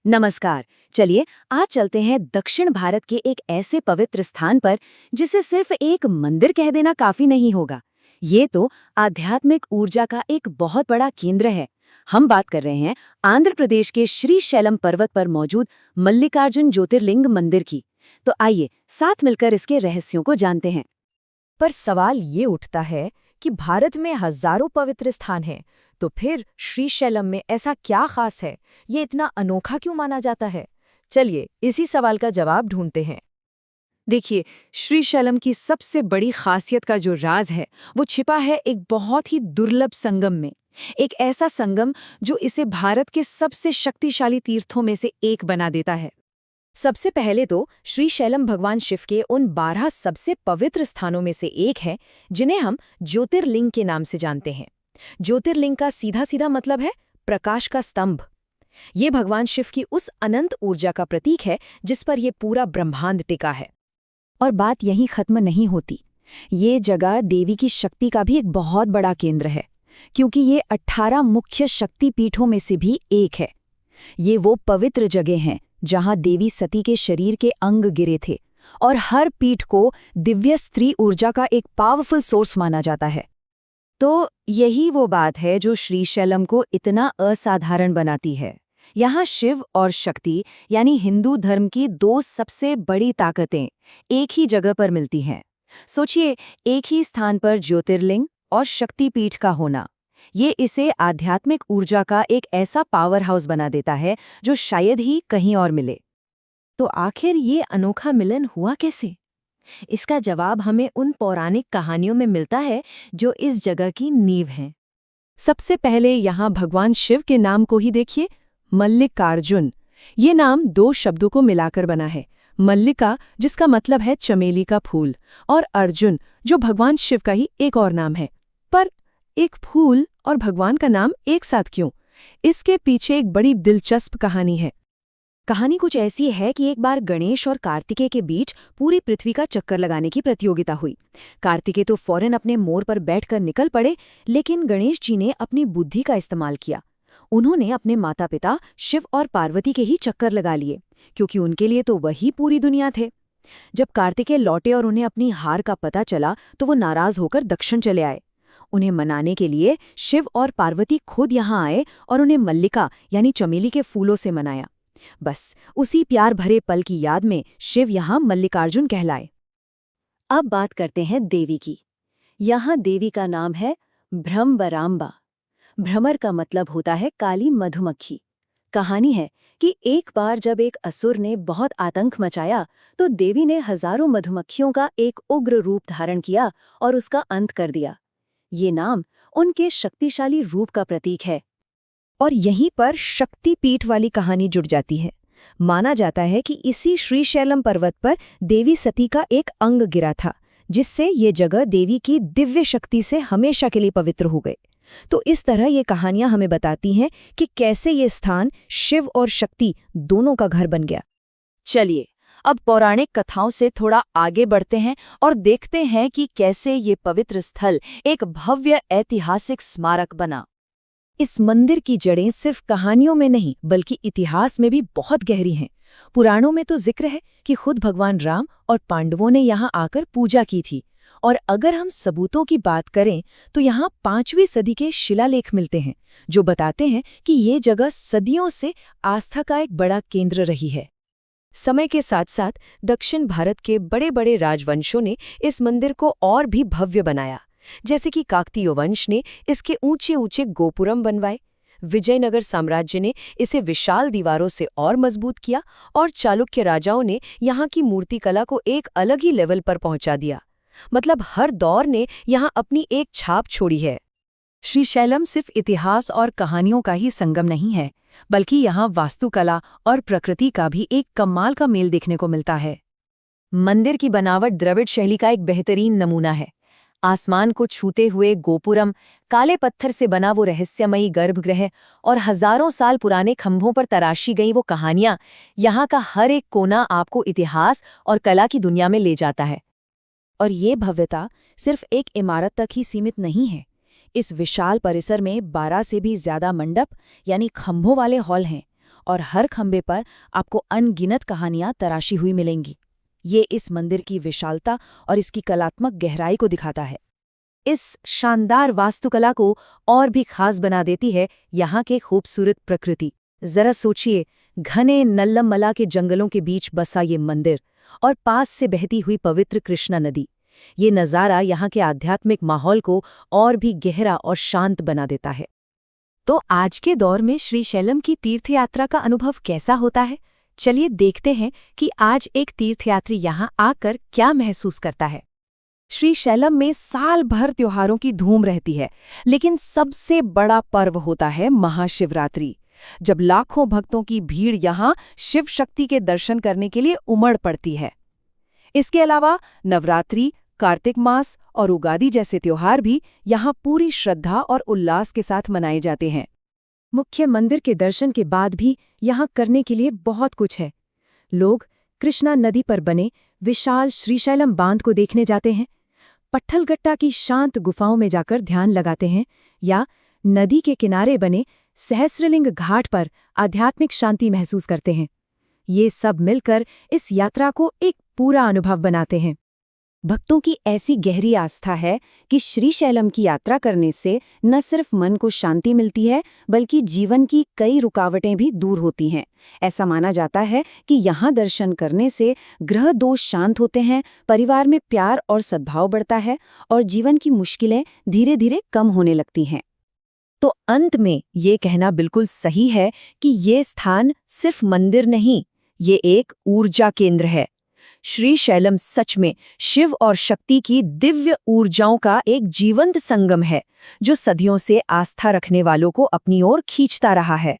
नमस्कार। चलिए आज चलते हैं दक्षिण भारत के एक ऐसे पवित्र स्थान पर जिसे सिर्फ एक मंदिर कह देना काफी नहीं होगा। ये तो आध्यात्मिक ऊर्जा का एक बहुत बड़ा केंद्र है। हम बात कर रहे हैं आंध्र प्रदेश के श्री शैलम पर्वत पर मौजूद मल्लिकार्जुन ज्योतिर्लिंग मंदिर की। तो आइए साथ मिलकर इसके रहस्यों को जानते हैं। पर सवाल ये उठता है कि भारत में हजारों पवित्र स्थान हैं, तो फिर श्रीशैलम में ऐसा क्या खास है? ये इतना अनोखा क्यों माना जाता है? चलिए इसी सवाल का जवाब ढूंढते हैं। देखिए, श्रीशैलम की सबसे बड़ी खासियत का जो राज है वो छिपा है एक बहुत ही दुर्लभ संगम में। एक ऐसा संगम जो इसे भारत के सबसे शक्तिशाली तीर्थों में से एक बना देता है। सबसे पहले तो श्रीशैलम भगवान शिव के उन 12 सबसे पवित्र स्थानों में से एक है, जिन्हें हम ज्योतिर्लिंग के नाम से जानते हैं। ज्योतिर्लिंग का सीधा सीधा मतलब है प्रकाश का स्तंभ। ये भगवान शिव की उस अनंत ऊर्जा का प्रतीक है जिस पर यह पूरा ब्रह्मांड टिका है। और बात यहीं खत्म नहीं होती। ये जगह देवी की शक्ति का भी एक बहुत बड़ा केंद्र है, क्योंकि ये 18 मुख्य शक्तिपीठों में से भी एक है। ये वो पवित्र जगह हैं जहां देवी सती के शरीर के अंग गिरे थे, और हर पीठ को दिव्य स्त्री ऊर्जा का एक पावरफुल सोर्स माना जाता है। तो यही वो बात है जो श्रीशैलम को इतना असाधारण बनाती है। यहाँ शिव और शक्ति यानी हिंदू धर्म की दो सबसे बड़ी ताकतें एक ही जगह पर मिलती हैं। सोचिए, एक ही स्थान पर ज्योतिर्लिंग और शक्तिपीठ का होना। ये इसे आध्यात्मिक ऊर्जा का एक ऐसा पावर हाउस बना देता है जो शायद ही कहीं और मिले। तो आखिर ये अनोखा मिलन हुआ कैसे? इसका जवाब हमें उन पौराणिक कहानियों में मिलता है जो इस जगह की नींव हैं। सबसे पहले यहाँ भगवान शिव के नाम को ही देखिए, मल्लिकार्जुन। ये नाम दो शब्दों को मिलाकर बना है। मल्लिका, जिसका मतलब है चमेली का फूल, और अर्जुन, जो भगवान शिव का ही एक और नाम है। पर एक फूल और भगवान का नाम एक साथ क्यों? इसके पीछे एक बड़ी दिलचस्प कहानी है। कहानी कुछ ऐसी है कि एक बार गणेश और कार्तिकेय के बीच पूरी पृथ्वी का चक्कर लगाने की प्रतियोगिता हुई। कार्तिकेय तो फौरन अपने मोर पर बैठकर निकल पड़े, लेकिन गणेश जी ने अपनी बुद्धि का इस्तेमाल किया। उन्होंने अपने माता पिता शिव और पार्वती के ही चक्कर लगा लिए, क्योंकि उनके लिए तो वही पूरी दुनिया थे। जब कार्तिकेय लौटे और उन्हें अपनी हार का पता चला, तो वो नाराज होकर दक्षिण चले आए। उन्हें मनाने के लिए शिव और पार्वती खुद यहाँ आए और उन्हें मल्लिका यानी चमेली के फूलों से मनाया। बस उसी प्यार भरे पल की याद में शिव यहाँ मल्लिकार्जुन कहलाए। अब बात करते हैं देवी की। यहाँ देवी का नाम है भ्रमरांबा। भ्रमर का मतलब होता है काली मधुमक्खी। कहानी है कि एक बार जब एक असुर ने बहुत आतंक मचाया, तो देवी ने हजारों मधुमक्खियों का एक उग्र रूप धारण किया और उसका अंत कर दिया। ये नाम उनके शक्तिशाली रूप का प्रतीक है। और यहीं पर शक्तिपीठ वाली कहानी जुड़ जाती है। माना जाता है कि इसी श्रीशैलम पर्वत पर देवी सती का एक अंग गिरा था, जिससे ये जगह देवी की दिव्य शक्ति से हमेशा के लिए पवित्र हो गई। तो इस तरह ये कहानियां हमें बताती हैं कि कैसे ये स्थान शिव और शक्ति दोनों का घर बन गया। चलिए अब पौराणिक कथाओं से थोड़ा आगे बढ़ते हैं और देखते हैं कि कैसे ये पवित्र स्थल एक भव्य ऐतिहासिक स्मारक बना। इस मंदिर की जड़ें सिर्फ कहानियों में नहीं, बल्कि इतिहास में भी बहुत गहरी हैं। पुराणों में तो जिक्र है कि खुद भगवान राम और पांडवों ने यहाँ आकर पूजा की थी। और अगर हम सबूतों की बात करें तो यहाँ 5वीं सदी के शिलालेख मिलते हैं, जो बताते हैं कि ये जगह सदियों से आस्था का एक बड़ा केंद्र रही है। समय के साथ साथ दक्षिण भारत के बड़े बड़े राजवंशों ने इस मंदिर को और भी भव्य बनाया। जैसे कि काकतीय वंश ने इसके ऊंचे ऊंचे गोपुरम बनवाए, विजयनगर साम्राज्य ने इसे विशाल दीवारों से और मजबूत किया, और चालुक्य राजाओं ने यहाँ की मूर्तिकला को एक अलग ही लेवल पर पहुंचा दिया। मतलब हर दौर ने यहाँ अपनी एक छाप छोड़ी है। श्रीशैलम सिर्फ इतिहास और कहानियों का ही संगम नहीं है, बल्कि यहाँ वास्तुकला और प्रकृति का भी एक कमाल का मेल देखने को मिलता है। मंदिर की बनावट द्रविड़ शैली का एक बेहतरीन नमूना है। आसमान को छूते हुए गोपुरम, काले पत्थर से बना वो रहस्यमयी गर्भगृह और हजारों साल पुराने खंभों पर तराशी गई वो कहानियां, यहाँ का हर एक कोना आपको इतिहास और कला की दुनिया में ले जाता है। और ये भव्यता सिर्फ एक इमारत तक ही सीमित नहीं है। इस विशाल परिसर में 12 से भी ज्यादा मंडप यानी खंभों वाले हॉल हैं, और हर खंबे पर आपको अनगिनत कहानियां तराशी हुई मिलेंगी। ये इस मंदिर की विशालता और इसकी कलात्मक गहराई को दिखाता है। इस शानदार वास्तुकला को और भी खास बना देती है यहाँ के खूबसूरत प्रकृति। जरा सोचिए, घने नल्लमला के जंगलों के बीच बसा ये मंदिर और पास से बहती हुई पवित्र कृष्णा नदी। ये नज़ारा यहाँ के आध्यात्मिक माहौल को और भी गहरा और शांत बना देता है। तो आज के दौर में श्रीशैलम की तीर्थयात्रा का अनुभव कैसा होता है? चलिए देखते हैं कि आज एक तीर्थयात्री यहाँ आकर क्या महसूस करता है। श्रीशैलम में साल भर त्योहारों की धूम रहती है, लेकिन सबसे बड़ा पर्व होता है महाशिवरात्रि, जब लाखों भक्तों की भीड़ यहाँ शिव शक्ति के दर्शन करने के लिए उमड़ पड़ती है। इसके अलावा नवरात्रि, कार्तिक मास और उगादि जैसे त्योहार भी यहाँ पूरी श्रद्धा और उल्लास के साथ मनाए जाते हैं। मुख्य मंदिर के दर्शन के बाद भी यहाँ करने के लिए बहुत कुछ है। लोग कृष्णा नदी पर बने विशाल श्रीशैलम बांध को देखने जाते हैं, पट्ठलगट्टा की शांत गुफाओं में जाकर ध्यान लगाते हैं, या नदी के किनारे बने सहस्रलिंग घाट पर आध्यात्मिक शांति महसूस करते हैं। ये सब मिलकर इस यात्रा को एक पूरा अनुभव बनाते हैं। भक्तों की ऐसी गहरी आस्था है कि श्रीशैलम की यात्रा करने से न सिर्फ मन को शांति मिलती है, बल्कि जीवन की कई रुकावटें भी दूर होती हैं। ऐसा माना जाता है कि यहाँ दर्शन करने से ग्रह दोष शांत होते हैं, परिवार में प्यार और सद्भाव बढ़ता है और जीवन की मुश्किलें धीरे धीरे कम होने लगती हैं। तो अंत में ये कहना बिल्कुल सही है कि ये स्थान सिर्फ मंदिर नहीं, ये एक ऊर्जा केंद्र है। श्रीशैलम सच में शिव और शक्ति की दिव्य ऊर्जाओं का एक जीवंत संगम है, जो सदियों से आस्था रखने वालों को अपनी ओर खींचता रहा है।